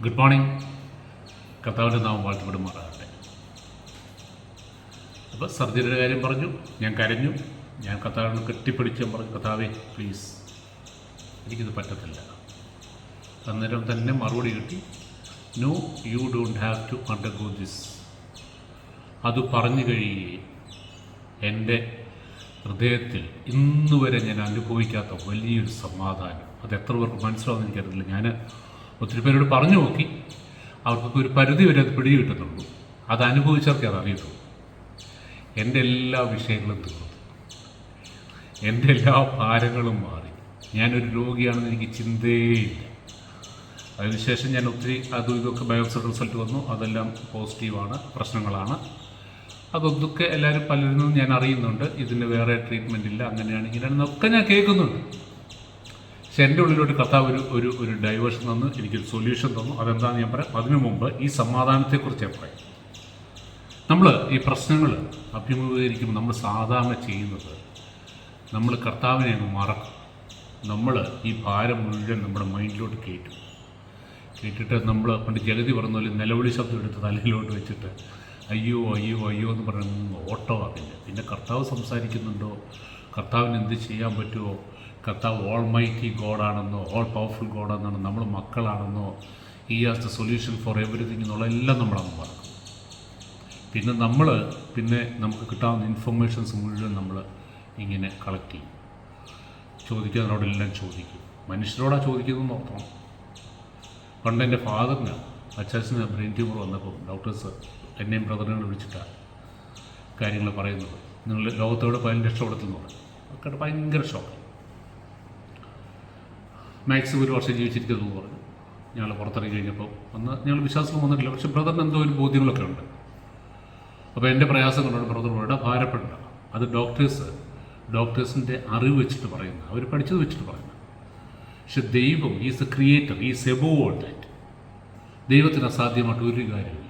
Good morning. കർത്താവിൻ്റെ നാമം വാഴ്ത്തപ്പെടുമാറാകട്ടെ. അപ്പോൾ സർജറിയുടെ കാര്യം പറഞ്ഞു, ഞാൻ കരഞ്ഞു. ഞാൻ കർത്താവിനെ കെട്ടിപ്പിടിച്ച് പറഞ്ഞു, കർത്താവേ പ്ലീസ് എനിക്കിത് പറ്റത്തില്ല. അന്നേരം തന്നെ മറുപടി കിട്ടി, no you don't have to undergo this. അത് പറഞ്ഞു കഴിയുകയും എൻ്റെ ഹൃദയത്തിൽ ഇന്നുവരെ ഞാൻ അനുഭവിക്കാത്ത വലിയൊരു സമാധാനം, അത് എത്ര പേർക്ക് മനസ്സിലാവുമെന്ന് എനിക്കറിയില്ല. ഞാൻ ഒത്തിരി പേരോട് പറഞ്ഞു നോക്കി, അവർക്കൊക്കെ ഒരു പരിധി വരെ അത് പിടി കിട്ടുന്നുള്ളൂ. അത് അനുഭവിച്ചവർക്ക് അത് അറിയത്തുള്ളൂ. എൻ്റെ എല്ലാ വിഷയങ്ങളും തീർന്നു, എൻ്റെ എല്ലാ ഭാരങ്ങളും മാറി. ഞാനൊരു രോഗിയാണെന്ന് എനിക്ക് ചിന്തയേയില്ല. അതിനുശേഷം ഞാൻ ഒത്തിരി അതും ഇതൊക്കെ ബയോപ്സി റിസൾട്ട് വന്നു, അതെല്ലാം പോസിറ്റീവാണ്, പ്രശ്നങ്ങളാണ്. അതൊക്കെ എല്ലാവരും പലരും ഞാൻ അറിയുന്നുണ്ട്. ഇതിന് വേറെ ട്രീറ്റ്മെൻ്റ് ഇല്ല, അങ്ങനെയാണ് ഇങ്ങനെയാണെന്നൊക്കെ ഞാൻ കേൾക്കുന്നുണ്ട്. പക്ഷെ എൻ്റെ ഉള്ളിലോട്ട് കർത്താവ് ഒരു ഡൈവേർഷൻ തന്നു, എനിക്കൊരു സൊല്യൂഷൻ തന്നു. അതെന്താണെന്ന് ഞാൻ പറയാം. അതിനു മുമ്പ് ഈ സമാധാനത്തെക്കുറിച്ച് ഞാൻ പറയാം. നമ്മൾ ഈ പ്രശ്നങ്ങൾ അഭിമുഖീകരിക്കുമ്പോൾ നമ്മൾ സാധാരണ ചെയ്യുന്നത്, നമ്മൾ കർത്താവിനെ അങ്ങ് മറക്കും. നമ്മൾ ഈ ഭാരം മുഴുവൻ നമ്മുടെ മൈൻഡിലോട്ട് കേട്ടിട്ട് നമ്മൾ പണ്ട് ജഗതി പറഞ്ഞ പോലെ നിലവിളി ശബ്ദം എടുത്ത് തലയിലോട്ട് വെച്ചിട്ട് അയ്യോ അയ്യോ അയ്യോ എന്ന് പറഞ്ഞ് ഓട്ടമാക്കില്ല. പിന്നെ കർത്താവ് സംസാരിക്കുന്നുണ്ടോ, കർത്താവിന് എന്ത് ചെയ്യാൻ പറ്റുമോ, കർത്താവ് ഓൾ മൈറ്റി ഗോഡാണെന്നോ ഓൾ പവർഫുൾ ഗോഡാണെന്നോ നമ്മൾ മക്കളാണെന്നോ he has the solution for everything എന്നുള്ളതെല്ലാം നമ്മളങ്ങ് മറക്കും. പിന്നെ നമുക്ക് കിട്ടാവുന്ന ഇൻഫർമേഷൻസ് മുഴുവൻ നമ്മൾ ഇങ്ങനെ കളക്ട് ചെയ്യും. ചോദിക്കുന്നതിനോടെല്ലാം ചോദിക്കും. മനുഷ്യരോടാണ് ചോദിക്കുന്നതെന്ന് ഓർക്കണം. പണ്ട് എൻ്റെ ഫാദറിന് അച്ചാച്ചന് ബ്രെയിൻ ട്യൂമർ വന്നപ്പോൾ ഡോക്ടേഴ്സ് എന്നെയും ബ്രദറിനെ വിളിച്ചിട്ടാണ് കാര്യങ്ങൾ പറയുന്നത്. നിങ്ങൾ ലോകത്തോട് 15 ലക്ഷം കൊടുത്തെന്ന് പറയും. ഒക്കെ ഭയങ്കര ഷോക്ക്. മാക്സിമം 1 വർഷം ജീവിച്ചിരിക്കുന്നു പറഞ്ഞു. ഞങ്ങൾ പുറത്തിറങ്ങി കഴിഞ്ഞപ്പോൾ ഞങ്ങൾ വിശ്വാസം വന്നിട്ടില്ല. പക്ഷേ ബ്രദറിന് എന്തോ ഒരു ബോധ്യങ്ങളൊക്കെ ഉണ്ട്. അപ്പോൾ എൻ്റെ പ്രയാസം കൊണ്ടാണ് ബ്രദർ ഇവിടെ ഭാരപ്പെടേണ്ട. അത് ഡോക്ടേഴ്സിൻ്റെ അറിവ് വെച്ചിട്ട് പറയുന്നത്, അവർ പഠിച്ചത് വെച്ചിട്ട് പറയുന്നത്. പക്ഷെ ദൈവം is A creator, is above all that. ദൈവത്തിന് അസാധ്യമായിട്ട് ഒരു കാര്യമില്ല.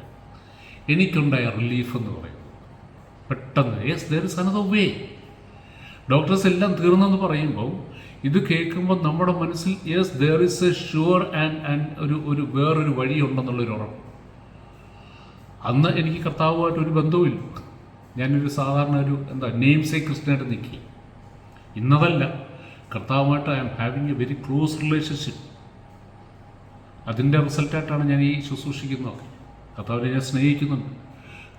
എനിക്കുണ്ടായ റിലീഫ് എന്ന് പറയുന്നത് പെട്ടെന്ന് yes there is another way. Doctors എല്ലാം തീർന്നെന്ന് പറയുമ്പോൾ ഇത് കേൾക്കുമ്പോൾ നമ്മുടെ മനസ്സിൽ yes there is A sure and ഒരു വേറൊരു വഴിയുണ്ടെന്നുള്ളൊരു ഉറപ്പ്. അന്ന് എനിക്ക് കർത്താവുമായിട്ട് ഒരു ബന്ധവുമില്ല. ഞാനൊരു സാധാരണ നെയിം സേക്ക് ക്രിസ്ത്യനായിട്ട് നിൽക്കുക. ഇന്നതല്ല, കർത്താവുമായിട്ട് I am having a very close relationship. അതിൻ്റെ റിസൾട്ടായിട്ടാണ് ഞാൻ ഈ ശുശ്രൂഷിക്കുന്നതൊക്കെ. കർത്താവിനെ ഞാൻ സ്നേഹിക്കുന്നുണ്ട്,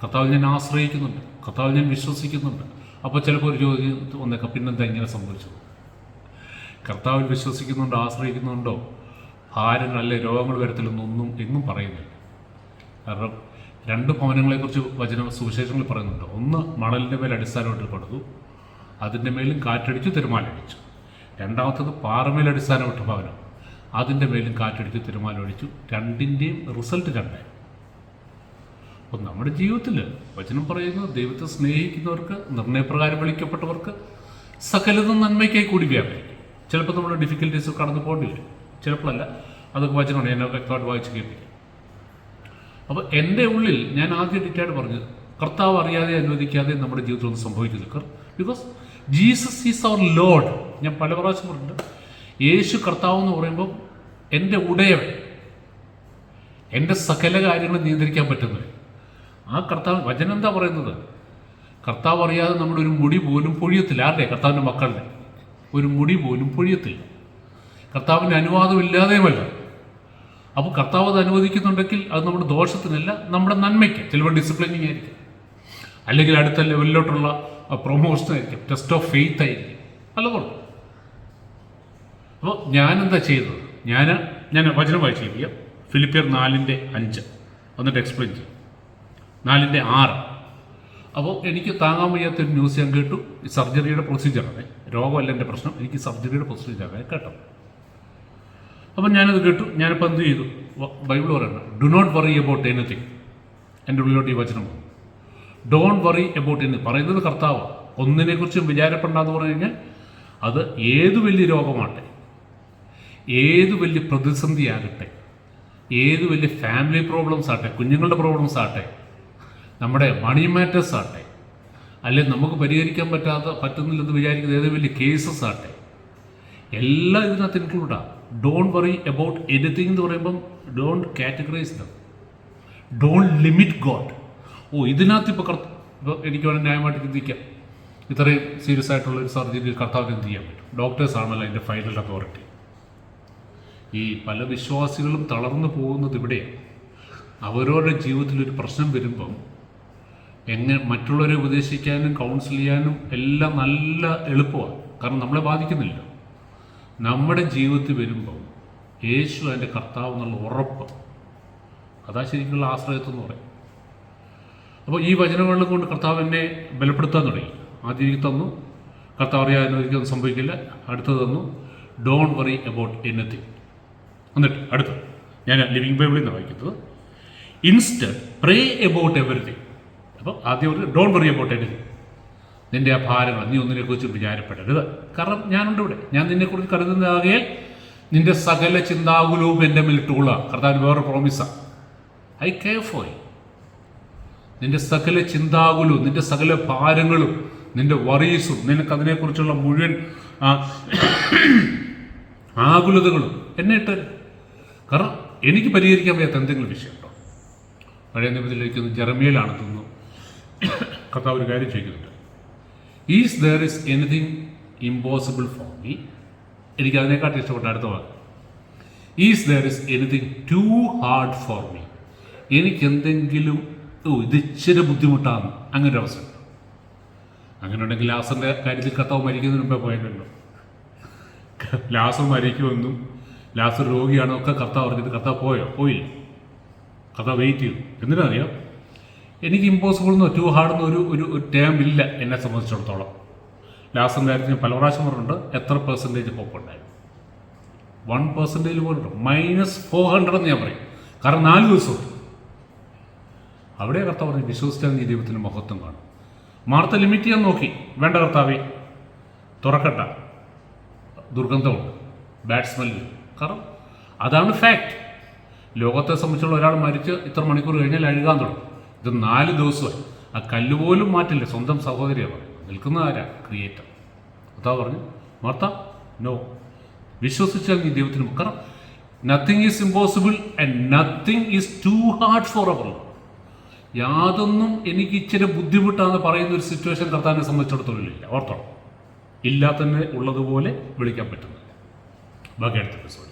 കർത്താവിൽ ഞാൻ ആശ്രയിക്കുന്നുണ്ട്, കർത്താവിൽ ഞാൻ വിശ്വസിക്കുന്നുണ്ട്. അപ്പോൾ ചിലപ്പോൾ ഒരു ചോദ്യം വന്നേക്കാം, പിന്നെന്താ ഇങ്ങനെ സംഭവിച്ചത്? കർത്താവിൽ വിശ്വസിക്കുന്നുണ്ടോ, ആശ്രയിക്കുന്നുണ്ടോ, ഭാരങ്ങളല്ലേ രോഗങ്ങൾ വരത്തില്ലെന്നൊന്നും എങ്ങും പറയുന്നില്ല. കാരണം 2 ഭവനങ്ങളെക്കുറിച്ച് സുവിശേഷങ്ങളിൽ പറയുന്നുണ്ട്. ഒന്ന് മണലിൻ്റെ മേൽ അടിസ്ഥാനമായിട്ട് പടുത്തു, അതിൻ്റെ മേലും കാറ്റടിച്ചു തിരമാലടിച്ചു. രണ്ടാമത്തത് പാറമേൽ അടിസ്ഥാനമായിട്ട് ഭവനം, അതിൻ്റെ മേലും കാറ്റടിച്ച് തിരമാലടിച്ചു. രണ്ടിൻ്റെയും റിസൾട്ട് രണ്ടേ. അപ്പോൾ നമ്മുടെ ജീവിതത്തിൽ വചനം പറയുന്നത് ദൈവത്തെ സ്നേഹിക്കുന്നവർക്ക്, നിർണയപ്രകാരം വിളിക്കപ്പെട്ടവർക്ക് സകലതും നന്മയ്ക്കായി കൂടി വ്യാപരിക്കും. ചിലപ്പോൾ നമ്മൾ ഡിഫിക്കൽട്ടീസ് കടന്നു പോകേണ്ടി വരും, ചിലപ്പോഴല്ല. അതൊക്കെ വചനമാണ്, ഞാൻ വ്യക്തമായിട്ട് വായിച്ച് കേൾപ്പിക്കും. അപ്പോൾ എൻ്റെ ഉള്ളിൽ ഞാൻ ആദ്യം ഡീറ്റായിട്ട് പറഞ്ഞത്, കർത്താവ് അറിയാതെ അനുവദിക്കാതെ നമ്മുടെ ജീവിതത്തിൽ ഒന്നും സംഭവിക്കില്ല. Because Jesus is our Lord. ഞാൻ പല പ്രാവശ്യം പറഞ്ഞിട്ടുണ്ട്, യേശു കർത്താവ് എന്ന് പറയുമ്പോൾ എൻ്റെ ഉടയവൻ, എൻ്റെ സകല കാര്യങ്ങളും നിയന്ത്രിക്കാൻ പറ്റുന്നത് ആ കർത്താവ്. വചനം എന്താ പറയുന്നത്? കർത്താവ് അറിയാതെ നമ്മുടെ ഒരു മുടി പോലും പൊഴിയത്തില്ല. ആരുടെ? കർത്താവിൻ്റെ മക്കളുടെ ഒരു മുടി പോലും പൊഴിയത്തില്ല. കർത്താവിൻ്റെ അനുവാദമില്ലാതെയുമല്ല. അപ്പോൾ കർത്താവ് അത് അനുവദിക്കുന്നുണ്ടെങ്കിൽ അത് നമ്മുടെ ദോഷത്തിനല്ല, നമ്മുടെ നന്മയ്ക്ക്. ചിലപ്പോൾ ഡിസിപ്ലിനിങ് ആയിരിക്കും, അല്ലെങ്കിൽ അടുത്ത ലെവലിലോട്ടുള്ള പ്രൊമോഷനായിരിക്കും, ടെസ്റ്റ് ഓഫ് ഫെയ്ത്ത് ആയിരിക്കും, പലതും. അപ്പോൾ ഞാനെന്താ ചെയ്തത്? ഞാൻ വചനം വായിച്ച് കേൾപ്പിക്കാം. ഫിലിപ്പിയർ 4:5 എന്നിട്ട് എക്സ്പ്ലെയിൻ ചെയ്യും. 4:6. അപ്പോൾ എനിക്ക് താങ്ങാൻ വയ്യാത്തൊരു ന്യൂസ് ഞാൻ കേട്ടു. ഈ സർജറിയുടെ പ്രൊസീജിയറാണ്, രോഗമല്ല എൻ്റെ പ്രശ്നം, എനിക്ക് സർജറിയുടെ പ്രൊസീജിയറാണ് കേട്ടോ. അപ്പം ഞാനത് കേട്ടു. ഞാനിപ്പോൾ എന്ത് ചെയ്തു? ബൈബിൾ പറയണം, do not worry about anything. എൻ്റെ ഉള്ളിലോട്ട് ഈ വചനം വന്നു. ഡോണ്ട് വറി അബൌട്ട് എനിത്തിങ് പറയുന്നത് കർത്താവ്. ഒന്നിനെക്കുറിച്ചും വിചാരപ്പെടാന്ന് പറഞ്ഞു കഴിഞ്ഞാൽ അത് ഏത് വലിയ രോഗമാട്ടെ, ഏത് വലിയ പ്രതിസന്ധി ആകട്ടെ, ഏത് വലിയ ഫാമിലി പ്രോബ്ലംസ് ആട്ടെ, കുഞ്ഞുങ്ങളുടെ പ്രോബ്ലംസ് ആട്ടെ, നമ്മുടെ മണി മാറ്റേഴ്സ് ആട്ടെ, അല്ലെങ്കിൽ നമുക്ക് പരിഹരിക്കാൻ പറ്റുന്നില്ലെന്ന് വിചാരിക്കുന്ന ഏത് വലിയ കേസസ് ആട്ടെ, എല്ലാം ഇതിനകത്ത് ഇൻക്ലൂഡാണ്. ഡോണ്ട് വറി അബൌട്ട് എനിത്തിങ് എന്ന് പറയുമ്പം don't categorise them, don't limit God. ഇതിനകത്ത് ഇപ്പോൾ എനിക്ക് വേണം ന്യായമായിട്ട് ചിന്തിക്കാം, ഇത്രയും സീരിയസ് ആയിട്ടുള്ള ഒരു സർജറി കർത്താവിന് എന്ത് ചെയ്യാൻ പറ്റും? ഡോക്ടേഴ്സാണല്ലോ അതിൻ്റെ ഫൈനൽ അതോറിറ്റി. ഈ പല വിശ്വാസികളും തളർന്നു പോകുന്നത് ഇവിടെയാണ്. അവരവരുടെ ജീവിതത്തിലൊരു പ്രശ്നം വരുമ്പം മറ്റുള്ളവരെ ഉപദേശിക്കാനും കൗൺസിൽ ചെയ്യാനും എല്ലാം നല്ല എളുപ്പമാണ്, കാരണം നമ്മളെ ബാധിക്കുന്നില്ല. നമ്മുടെ ജീവിതത്തിൽ വരുമ്പം യേശു അതിൻ്റെ കർത്താവ് എന്നുള്ള ഉറപ്പ്, അതാ ശരിക്കുള്ള ആശ്രയത്വം എന്ന് പറയും. അപ്പോൾ ഈ വചനങ്ങളിലും കൊണ്ട് കർത്താവ് എന്നെ ബലപ്പെടുത്താൻ തുടങ്ങി. ആദ്യം എനിക്ക് തന്നു, കർത്താവ് അറിയാൻ ഒരിക്കലും സംഭവിക്കില്ല. അടുത്തത് തന്നു, ഡോണ്ട് വറി അബൌട്ട് എനിത്തിങ്. എന്നിട്ട് അടുത്തത് ഞാൻ ലിവിങ് ബൈബിളിൽ നിന്ന് വായിക്കുന്നത്, ഇൻസ്റ്റഡ് പ്രേ അബൌട്ട് എവറിത്തിങ്. അപ്പോൾ ആദ്യം ഒരു ഡോണ്ട് വറി അബൌട്ട് എനിത്തിങ്. നിൻ്റെ ആ ഭാരങ്ങൾ നീ ഒന്നിനെക്കുറിച്ച് വിചാരപ്പെടരുത്, കാരണം ഞാനുണ്ട് ഇവിടെ, ഞാൻ നിന്നെക്കുറിച്ച് കരുതുന്നതാകയാൽ നിൻ്റെ സകല ചിന്താകുലവും എൻ്റെ മേലിട്ടുകൊള്ളുക. കർത്താവിന് വേറെ പ്രോമിസാണ്, ഐ കെയർ ഫോർ യു. നിൻ്റെ സകല ചിന്താകുലവും നിൻ്റെ സകല ഭാരങ്ങളും നിൻ്റെ വറീസും നിനക്ക് അതിനെക്കുറിച്ചുള്ള മുഴുവൻ ആകുലതകളും എന്നെ ഇട്ട്, കാരണം എനിക്ക് പരിഹരിക്കാൻ വയ്യാത്ത എന്തെങ്കിലും വിഷയമുണ്ടോ? പഴയ നിയമത്തിലേക്ക് ജെറമിയയിലാണ് തോന്നുന്നു കർത്താവ് ഒരു കാര്യം ചോദിക്കുന്നുണ്ട്, is there is anything impossible for me. എനിക്ക് അതിനെക്കാട്ടും ഇഷ്ടപ്പെട്ട അടുത്ത വാക്ക്, is there is anything too hard for me. എനിക്കെന്തെങ്കിലും ഇത് ഇച്ചിരി ബുദ്ധിമുട്ടാണ്, അങ്ങനെ ഒരു അവസരം. അങ്ങനെ ഉണ്ടെങ്കിൽ ലാസറിൻ്റെ കാര്യത്തിൽ കർത്താവ് മരിക്കുന്നതിന് മുമ്പേ പോയല്ലോ. ലാസർ മരിക്കുമെന്നും ലാസർ രോഗിയാണോ ഒക്കെ കർത്താവ് പറഞ്ഞിട്ട് കർത്താവ് പോയില്ല. കർത്താവ് വെയിറ്റ് ചെയ്തു. എന്തിനറിയാം? എനിക്ക് ഇമ്പോസിബിൾ എന്നോ ടു ഹാർഡ് എന്നോ ഒരു ടേം ഇല്ല എന്നെ സംബന്ധിച്ചിടത്തോളം. ലാസറിൻ്റെ കാര്യത്തിൽ പല പ്രാവശ്യം പറഞ്ഞിട്ടുണ്ട്, എത്ര പെർസെൻറ്റേജ് പോപ്പുണ്ടായിരുന്നു? 1% പോലും -400 എന്ന് ഞാൻ പറയും, കാരണം 4 ദിവസമുണ്ട്. അവിടെ കർത്താവ് പറഞ്ഞു, വിശ്വസിച്ചാൽ നീ ദൈവത്തിൻ്റെ മഹത്വം കാണും. മാർത്ത ലിമിറ്റ് ചെയ്യാൻ നോക്കി, വേണ്ട കർത്താവേ തുറക്കട്ട, ദുർഗന്ധമുണ്ട്, ബാഡ് സ്മെല്ല്. കാരണം അതാണ് ഫാക്റ്റ്. ലോകത്തെ സംബന്ധിച്ചുള്ള ഒരാൾ മരിച്ച് ഇത്ര മണിക്കൂർ കഴിഞ്ഞാൽ അഴുകാൻ തുടങ്ങും. ഇത് 4 ദിവസമായി. ആ കല്ല് പോലും മാറ്റില്ല. സ്വന്തം സഹോദരിയാണ് പറയുന്നത്. നിൽക്കുന്ന ആരാ? ക്രിയേറ്റർ. കർത്താവ് പറഞ്ഞു, മാർത്ത നോ, വിശ്വസിച്ചാൽ നീ ദൈവത്തിന്. കാരണം nothing is impossible and nothing is too hard for അവർ. യാതൊന്നും എനിക്ക് ഇച്ചിരി ബുദ്ധിമുട്ടാന്ന് പറയുന്ന ഒരു സിറ്റുവേഷൻ കർത്താവിനെ സംബന്ധിച്ചിടത്തോളം ഇല്ല. ഓർത്തോളം, ഇല്ലാത്തന്നെ ഉള്ളതുപോലെ വിളിക്കാൻ പറ്റുന്നില്ല. ബാക്കി അടുത്ത എപ്പിസോഡ്.